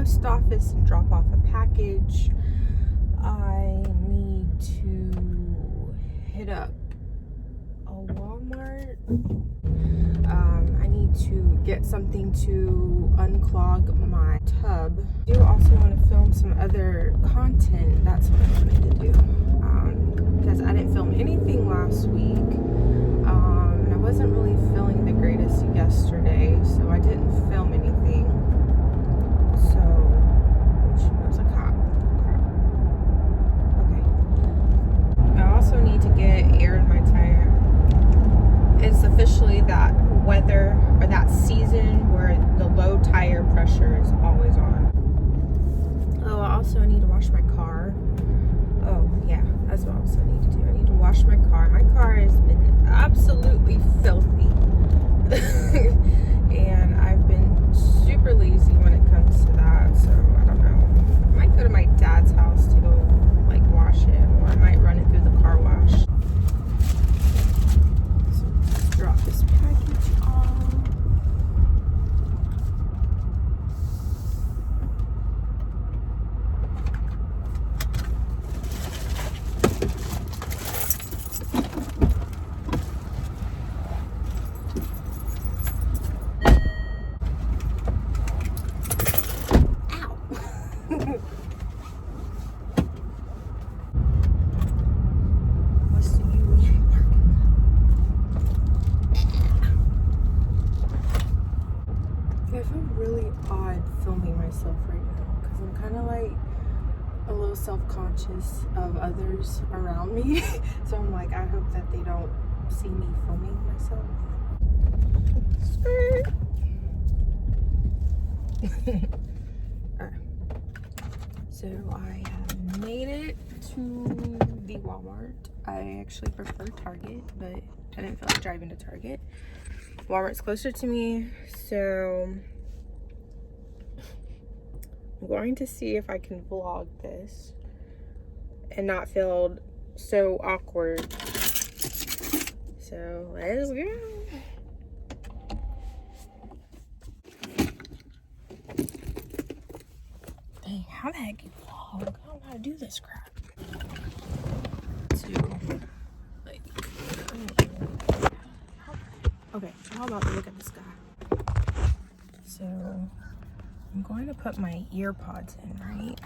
post office and drop off a package. I need to hit up a Walmart. I need to get something to unclog my tub. I do also want to film some other content. That's what I wanted to do. Because I didn't film anything last week. And I wasn't really feeling the greatest yesterday, so I didn't film anything. So, there's a cop. Crap. Okay. I also need to get air in my tire. It's officially that weather or that season where the low tire pressure is always on. Oh, I also need to wash my car. Oh, yeah, that's what I also need to do. I need to wash my car. My car has been absolutely filthy. And I've been super lazy when it comes to that. So, I don't know. I might go to my dad's house to go, like, wash it. Or I might run it through the car wash. So, let's drop this package off. I feel really odd filming myself right now because I'm kind of like a little self-conscious of others around me. So I'm like, I hope that they don't see me filming myself. Alright. So I have made it to the Walmart. I actually prefer Target, but I didn't feel like driving to Target. Walmart's closer to me, so I'm going to see if I can vlog this and not feel so awkward. So let's go. Dang, how the heck you vlog? I don't know how to do this crap. Okay, how about we look at this guy? So, I'm going to put my ear pods in, right?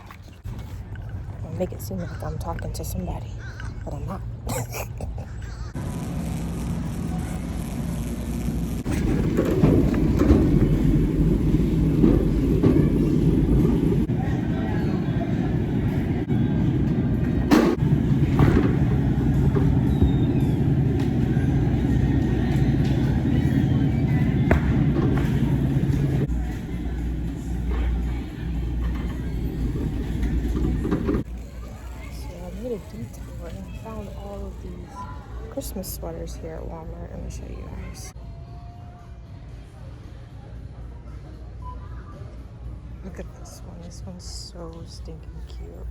I'll make it seem like I'm talking to somebody, but I'm not. Detour and I found all of these Christmas sweaters here at Walmart. Let me show you guys. Look at this one. This one's so stinking cute.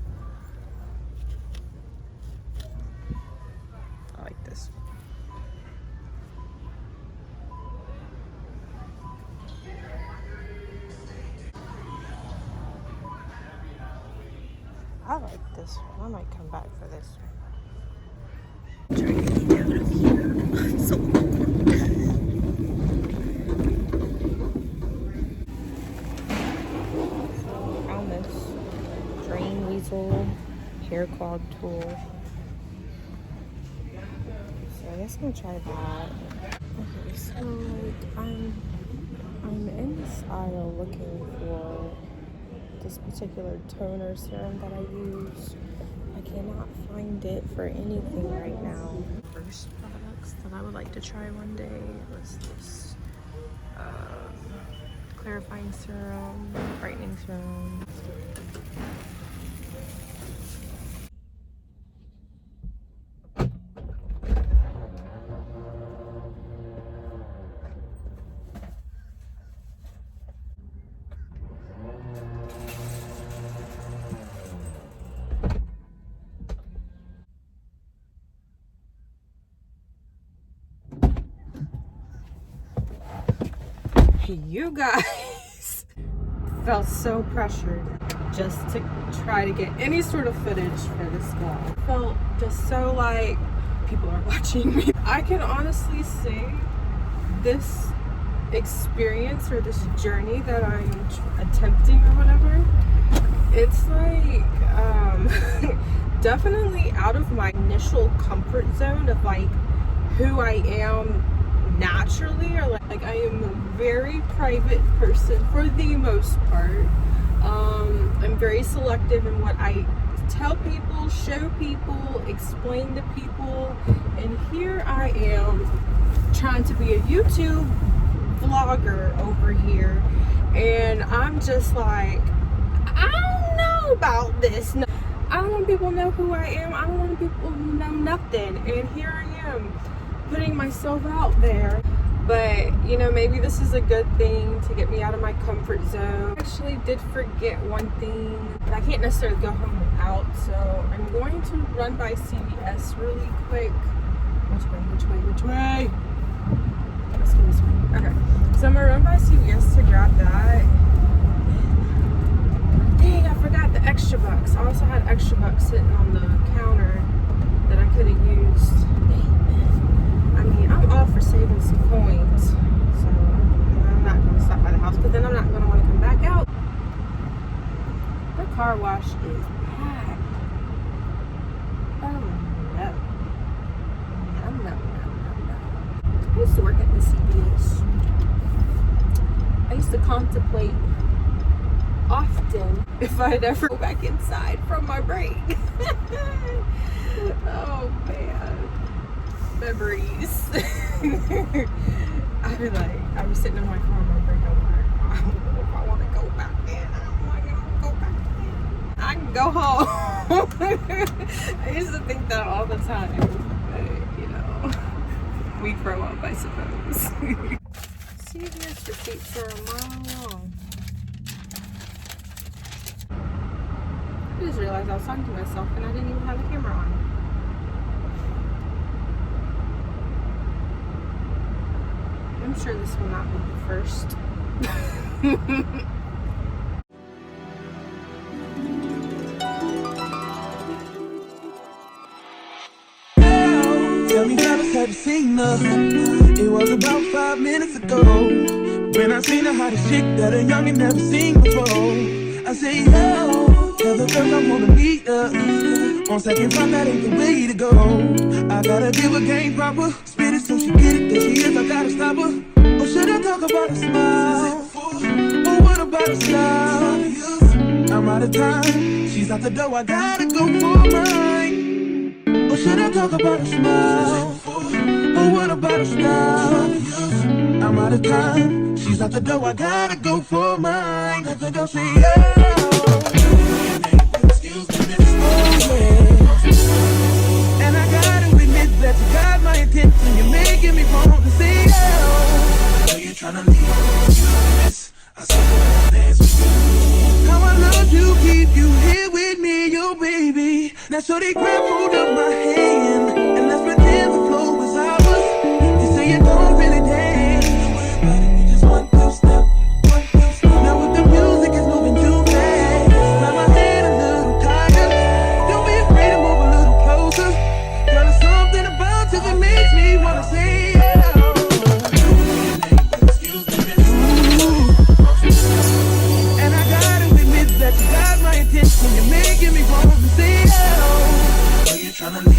I like this one. I like this one. I might come back for this one. I'm trying to get out of here. So I found this drain weasel hair clog tool. So I guess I'm gonna try that. Okay, so like I'm in this aisle looking for this particular toner serum that I use. I cannot find it for anything right now. First products that I would like to try one day was this clarifying serum, brightening serum. You guys, felt so pressured just to try to get any sort of footage for this vlog. I felt just so like people are watching me. I can honestly say this experience or this journey that I'm attempting or whatever, it's like definitely out of my initial comfort zone of like who I am naturally, or like I am a very private person for the most part. I'm very selective in what I tell people, show people, explain to people, and here I am trying to be a YouTube vlogger over here, and I'm just like, I don't know about this. No, I don't want people to know who I am. I don't want people to know nothing, and here I am putting myself out there. But you know, maybe this is a good thing to get me out of my comfort zone. I actually did forget one thing that I can't necessarily go home without, so I'm going to run by CVS really quick. Which way? Let's go this way. Okay, so I'm gonna run by CVS to grab that. Dang, I forgot the extra bucks. I also had extra bucks sitting on the counter that I could have used. I mean, I'm all for saving some coins, so I'm not going to stop by the house, but then I'm not going to want to come back out. The car wash is packed. Oh, no. No. I used to work at the CVS. I used to contemplate often if I'd ever go back inside from my break. Oh, man. Memories. I'd be like, I was sitting in my car on my break, I'm like, I don't know if I want to go back in. I don't want to go back in. I can go home. I used to think that all the time. But, you know, we grow up, I suppose. CVS receipts are a mile long. I just realized I was talking to myself and I didn't even have the camera on. I'm sure this will not be the first. Tell me, fellas, have you seen her? It was about 5 minutes ago when I seen the hottest chick that a youngin' never seen before. I say, yo, tell the girls I wanna meet her. On second thought, that ain't the way to go. I gotta give her game proper, spit it so she get it. There she is, I gotta stop her. Or should I talk about a smile? Or what about a style? I'm out of time, she's out the door, I gotta go for mine. Or should I talk about a smile? Or what about a style? I'm out of time, she's out the door, I gotta go for mine. Let the girl say, yeah. Excuse me, miss. Oh, yeah. And I gotta admit that you got my attention. You're making me want to say, oh. I know you're trying to leave, miss. I saw you dance with you. How I love you, keep you here with me, yo, baby. Now, so they grab hold of my hand and let's pretend the flow was ours. You say you don't really dance. You just one, two step. Now, with the music, it's moving too fast. Now, my head a little tired. Don't be afraid to move a little closer. Girl, there's something about you that makes me wanna say, yeah. And I gotta admit that you got my attention. You're making me want to say, oh. You're trying to leave.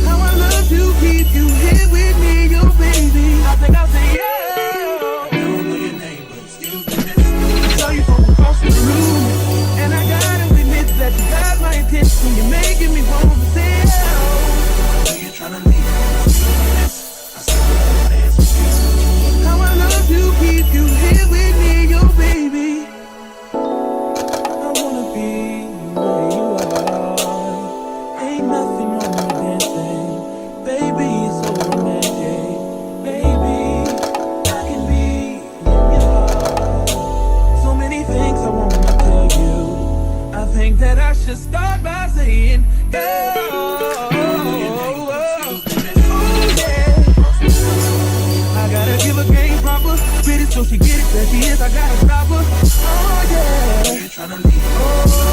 How I love you, keep you here with me, yo, baby. I think I'll say, yeah. I don't know your name, but excuse me, miss. I saw you from across the room. And I gotta admit that you got my attention. You're making me want to say, oh. You're trying to leave. How I love you, keep you here with me, yo, baby. I wanna be where you are. Ain't nothing wrong with dancing. Baby, it's so romantic. Baby, I can be in your heart. So many things I wanna tell you. I think that I should start by saying, yeah. Oh, yeah. I gotta give a game proper, spit it so There she is, I gotta stop her. Oh yeah. Tryna leave. Oh.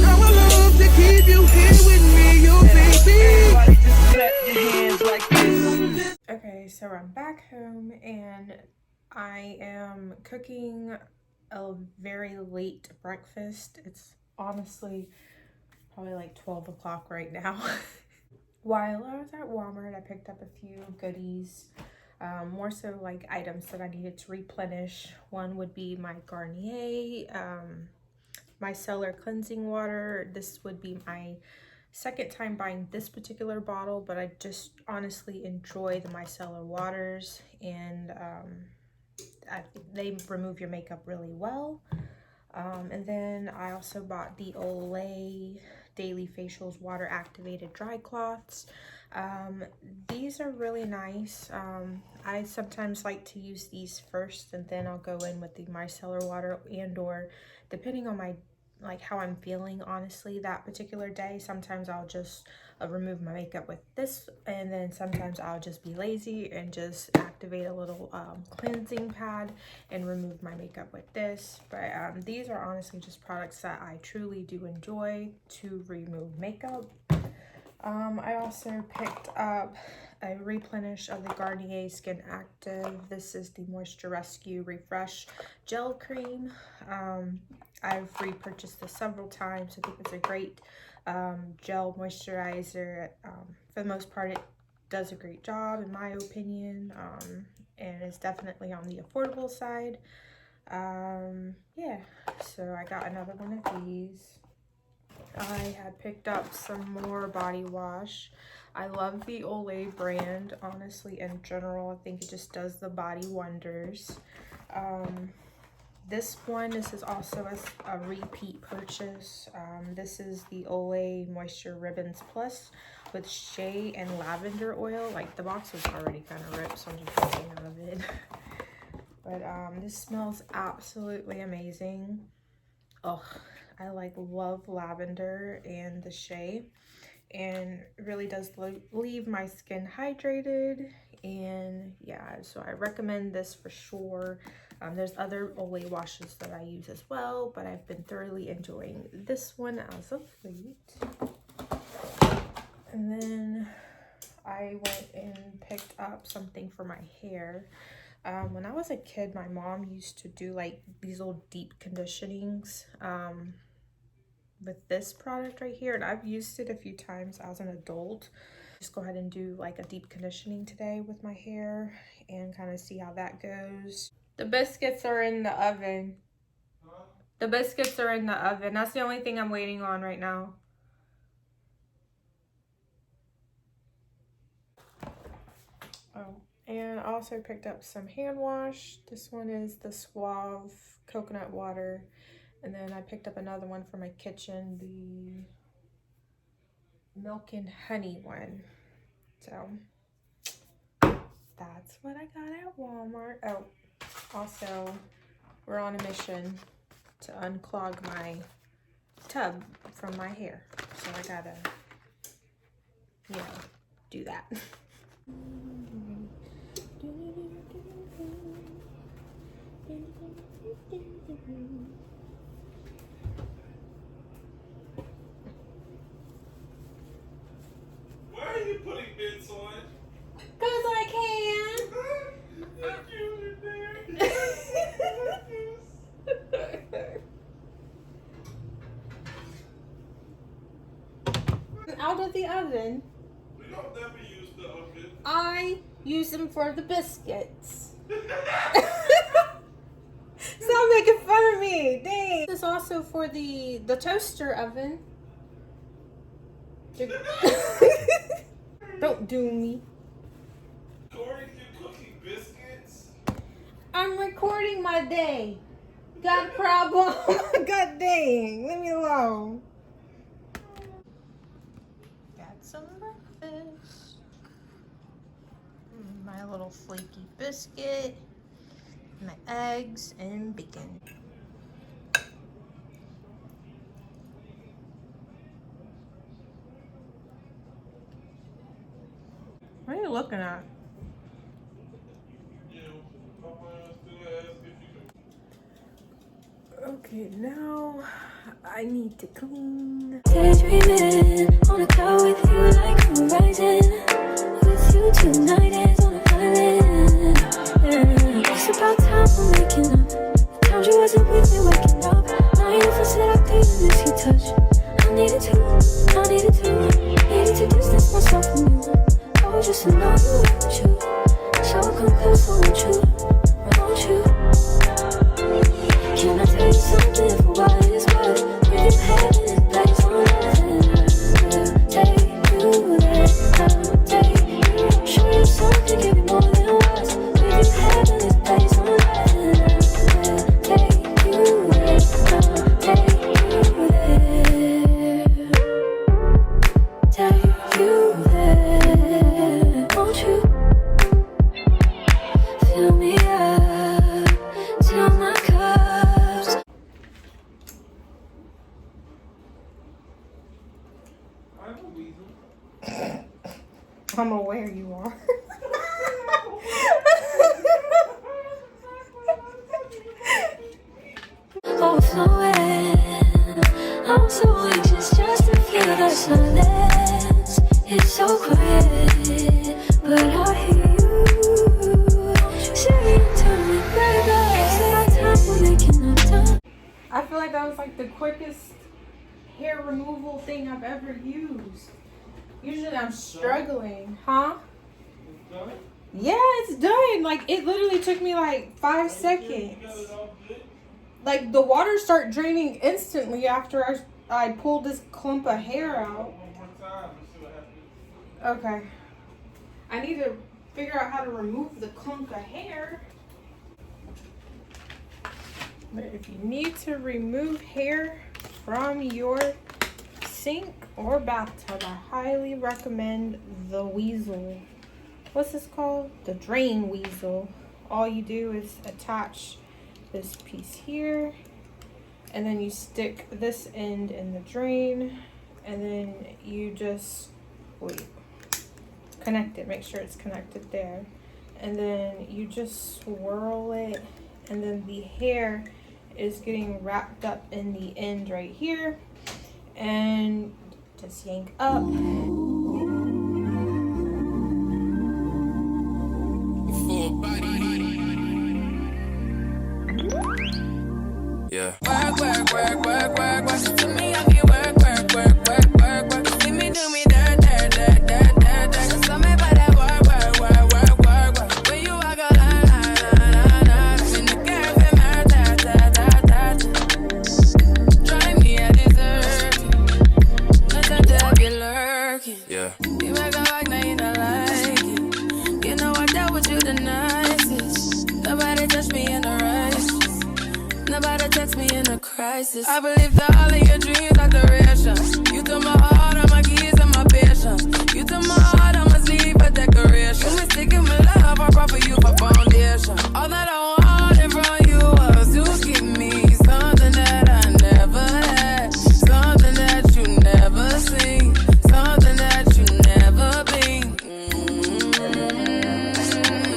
I would love to keep you here with me, you baby. Everybody just clap your hands like this. Okay, so I'm back home and I am cooking a very late breakfast. It's honestly probably like 12 o'clock right now. While I was at Walmart, I picked up a few goodies, more so like items that I needed to replenish. One would be my Garnier micellar cleansing water. This would be my second time buying this particular bottle, but I just honestly enjoy the micellar waters, and they remove your makeup really well. And then I also bought the Olay Daily Facials water activated dry cloths. These are really nice. I sometimes like to use these first, and then I'll go in with the micellar water, and or depending on my how I'm feeling honestly that particular day. Sometimes I'll just remove my makeup with this, and then sometimes I'll just be lazy and just activate a little cleansing pad and remove my makeup with this. But these are honestly just products that I truly do enjoy to remove makeup. I also picked up a replenish of the Garnier Skin Active. This is the Moisture Rescue Refresh Gel Cream. I've repurchased this several times. I think it's a great gel moisturizer. For the most part, it does a great job in my opinion, and it's definitely on the affordable side. Yeah, so I got another one of these. I had picked up some more body wash. I love the Olay brand, honestly, in general. I think it just does the body wonders. This is also a repeat purchase. This is the Olay Moisture Ribbons Plus with shea and lavender oil. Like, the box was already kind of ripped, so I'm just taking out of it. But this smells absolutely amazing. Oh, I love lavender and the shea, and it really does leave my skin hydrated. And yeah, so I recommend this for sure. There's other Olay washes that I use as well, but I've been thoroughly enjoying this one as of late. And then I went and picked up something for my hair. When I was a kid, my mom used to do like these little deep conditionings with this product right here, and I've used it a few times as an adult. Just go ahead and do like a deep conditioning today with my hair and kind of see how that goes. The biscuits are in the oven. The biscuits are in the oven. That's the only thing I'm waiting on right now. Oh, and I also picked up some hand wash. This one is the Suave coconut water. And then I picked up another one for my kitchen, the milk and honey one. So that's what I got at Walmart. Oh, also, we're on a mission to unclog my tub from my hair. So I gotta, do that. Why are you putting bits on? Cause I can. Out of the oven. We don't never use the oven. I use them for the biscuits. Stop making fun of me, dang. This is also for the toaster oven. Don't do me. Corey, you're cooking biscuits? I'm recording my day. Got a problem? God dang, leave me alone. Got some breakfast. My little flaky biscuit, my eggs, and bacon. What are you looking at? Yeah. Okay, now I need to clean. Daydreaming on a cloud with you like horizon. With you tonight is on an island. Yeah. It's about time we're making up. Times you wasn't with me waking up. Now you said I didn't miss your touch. I needed to distance myself from you. I was just to know you were true. So I come close, I want you. Can I tell you something for what it's worth? With your head in this place on nothing. Take you there, I'll take you. Show you something, give you more than words. With your head in this place on nothing. Take you there, I'll take you there. Take you there. Won't you fill me up till my cups? I'm aware you are. Overflowing. I'm so anxious just to feel the silence. It's so quiet, but I hear you saying to me, baby, it's about time we're making up time. I feel like that was like the quickest hair removal thing I've ever used. Usually I'm struggling, huh? Yeah, it's done. Like, it literally took me like 5 seconds. Like, the water started draining instantly after I pulled this clump of hair out. Okay. I need to figure out how to remove the clump of hair. But if you need to remove hair from your sink or bathtub, I highly recommend the weasel. What's this called? The drain weasel. All you do is attach this piece here, and then you stick this end in the drain, and then you just connect it. Make sure it's connected there, and then you just swirl it, and then the hair is getting wrapped up in the end right here, and just yank up. Yeah. Work. To me, I be work. See me do me dirt. So me by that work. When you walk a line. In the cafe, drive me a dessert. Nothing to be lurking. Yeah. You make a like, now you don't like it. You know I dealt with you the nicest. Nobody touched me in the righteous. Nobody text me in a crisis. I believe that all of your dreams are duration. You took my heart, all my keys, and my patience. You took my heart, I must leave a decoration. You mistaken my love, I brought for you for foundation. All that I wanted from you was to give me something that I never had, something that you never seen, something that you never been.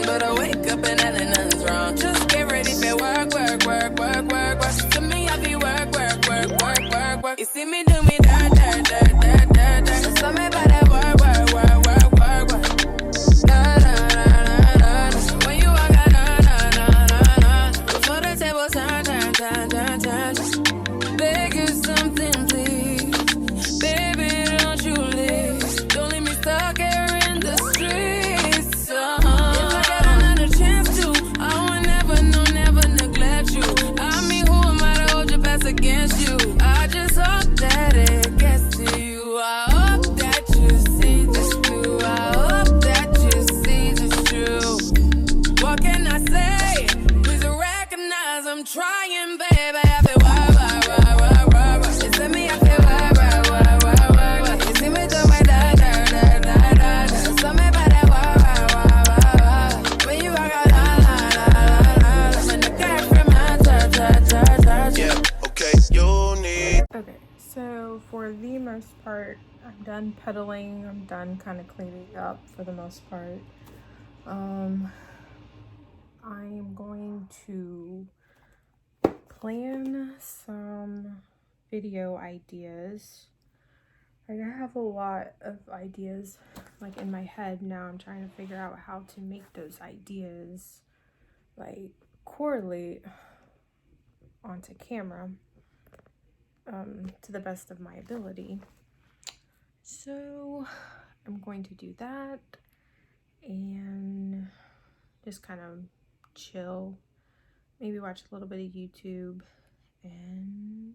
But I wake up and nothing's wrong. Just get ready for work. To me, I be work. You see me do me dirt. So me by that work. When you walk out, before the table turn. Just beg you something, please. Baby, don't you leave. Don't leave me stuck here in the streets. If I get another chance to, I will never neglect you. I mean, who am I to hold your best against you? I just hope that it gets to you. I hope that you see this through. I hope that you see this true. What can I say? Please recognize I'm trying, baby. I feel work. You see me, I feel work. You see me do my dirt. So me by that work. When you walk out, I'm in the car from my Yeah. Okay. You need. Okay, so for the most part, I'm done pedaling. I'm done kind of cleaning up for the most part. I am going to plan some video ideas. Like, I have a lot of ideas like in my head now. I'm trying to figure out how to make those ideas like correlate onto camera to the best of my ability. So I'm going to do that and just kind of chill, maybe watch a little bit of YouTube and